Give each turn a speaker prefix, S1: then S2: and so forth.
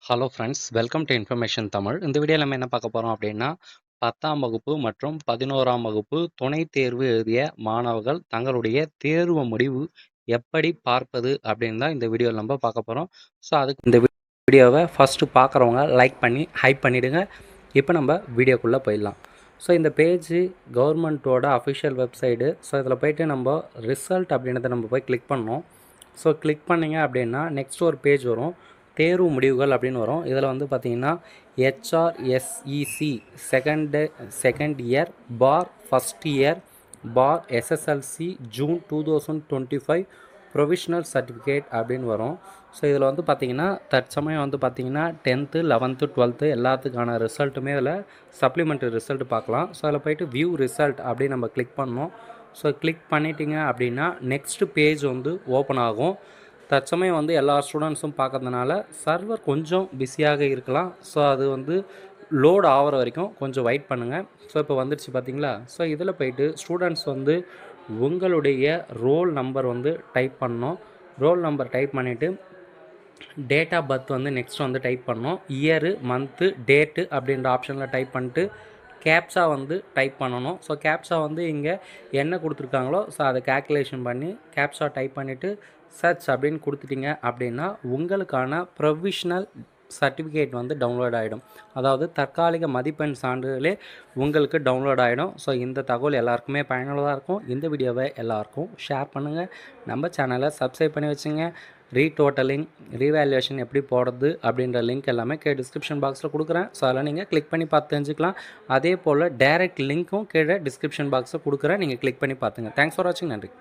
S1: Hello friends, welcome to information Tamil. இந்த வீடியோவில் நம்ம என்ன பார்க்க போகிறோம் அப்படின்னா, 10ஆம் வகுப்பு மற்றும் 11ஆம் வகுப்பு துணைத் தேர்வு எழுதிய மாணவர்கள் தங்களுடைய தேர்வு முடிவு எப்படி பார்ப்பது அப்படின்னு தான் இந்த வீடியோவில் நம்ம பார்க்க போகிறோம். ஸோ அதுக்கு இந்த வீடியோவை ஃபஸ்ட்டு பார்க்குறவங்க லைக் பண்ணி ஹைப் பண்ணிவிடுங்க. இப்போ நம்ம வீடியோக்குள்ளே போயிடலாம். ஸோ இந்த பேஜ் கவர்மெண்ட்டோட அஃபிஷியல் வெப்சைட்டு. ஸோ இதில் போய்ட்டு நம்ம ரிசல்ட் அப்படின்றத நம்ம போய் கிளிக் பண்ணோம். ஸோ கிளிக் பண்ணிங்க அப்படின்னா நெக்ஸ்ட் ஒரு பேஜ் வரும், தேர்வு முடிவுகள் அப்படின்னு வரும். இதில் வந்து பார்த்திங்கன்னா ஹெச்ஆர்எஸ்இசி செகண்ட் இயர் பார் ஃபஸ்ட் இயர் பார் எஸ்எஸ்எல்சி ஜூன் 2025 ப்ரொவிஷ்னல் சர்டிஃபிகேட் அப்படின்னு வரும். ஸோ இதில் வந்து பார்த்திங்கன்னா தற்சமயம் வந்து பார்த்திங்கன்னா 10th 11th 12th எல்லாத்துக்கான ரிசல்ட்டுமே இதில் சப்ளிமெண்ட்ரி ரிசல்ட் பார்க்கலாம். ஸோ அதில் போய்ட்டு வியூ ரிசல்ட் அப்படின்னு நம்ம கிளிக் பண்ணோம். ஸோ கிளிக் பண்ணிட்டீங்க அப்படின்னா நெக்ஸ்ட் பேஜ் வந்து ஓப்பன் ஆகும். தற்சமயம் வந்து எல்லா ஸ்டூடெண்ட்ஸும் பார்க்கறதுனால சர்வர் கொஞ்சம் பிஸியாக இருக்கலாம். ஸோ அது வந்து லோட் ஆகிற வரைக்கும் கொஞ்சம் வெயிட் பண்ணுங்கள். ஸோ இப்போ வந்துடுச்சு பார்த்தீங்களா. ஸோ இதில் போய்ட்டு ஸ்டூடெண்ட்ஸ் வந்து உங்களுடைய ரோல் நம்பர் வந்து டைப் பண்ணணும். ரோல் நம்பர் டைப் பண்ணிவிட்டு டேட் ஆஃப் பர்த் வந்து நெக்ஸ்ட் வந்து டைப் பண்ணோம். இயரு மந்த்து டேட்டு அப்படின்ற ஆப்ஷனில் டைப் பண்ணிட்டு கேப்சா வந்து டைப் பண்ணணும். ஸோ கேப்சா வந்து இங்கே என்ன கொடுத்துருக்காங்களோ ஸோ அதை கேல்குலேஷன் பண்ணி கேப்சா டைப் பண்ணிவிட்டு சர்ச் அப்படின்னு கொடுத்துட்டிங்க அப்படின்னா உங்களுக்கான ப்ரொவிஷ்னல் சர்டிஃபிகேட் வந்து டவுன்லோட் ஆகிடும். அதாவது தற்காலிக மதிப்பெண் சான்றிதழே உங்களுக்கு டவுன்லோட் ஆகிடும். ஸோ இந்த தகவல் எல்லாருக்குமே பயனுள்ளதாக இருக்கும். இந்த வீடியோவை எல்லாருக்கும் ஷேர் பண்ணுங்கள். நம்ம சேனலை சப்ஸ்கிரைப் பண்ணி வச்சுங்க. ரீடோட்டலிங் ரீவேல்யூவேஷன் எப்படி போடுறது அப்படின்ற லிங்க் எல்லாமே டிஸ்கிரிப்ஷன் பாக்ஸில் கொடுக்குறேன். ஸோ அதில் நீங்கள் கிளிக் பண்ணி பார்த்து தெரிஞ்சுக்கலாம். அதே போல் டைரக்ட் லிங்க்கும் கீழே டிஸ்கிரிப்ஷன் பாக்ஸில் கொடுக்குறேன். நீங்கள் கிளிக் பண்ணி பார்த்துங்க. தேங்க்ஸ் ஃபார் வாட்சிங். நன்றி.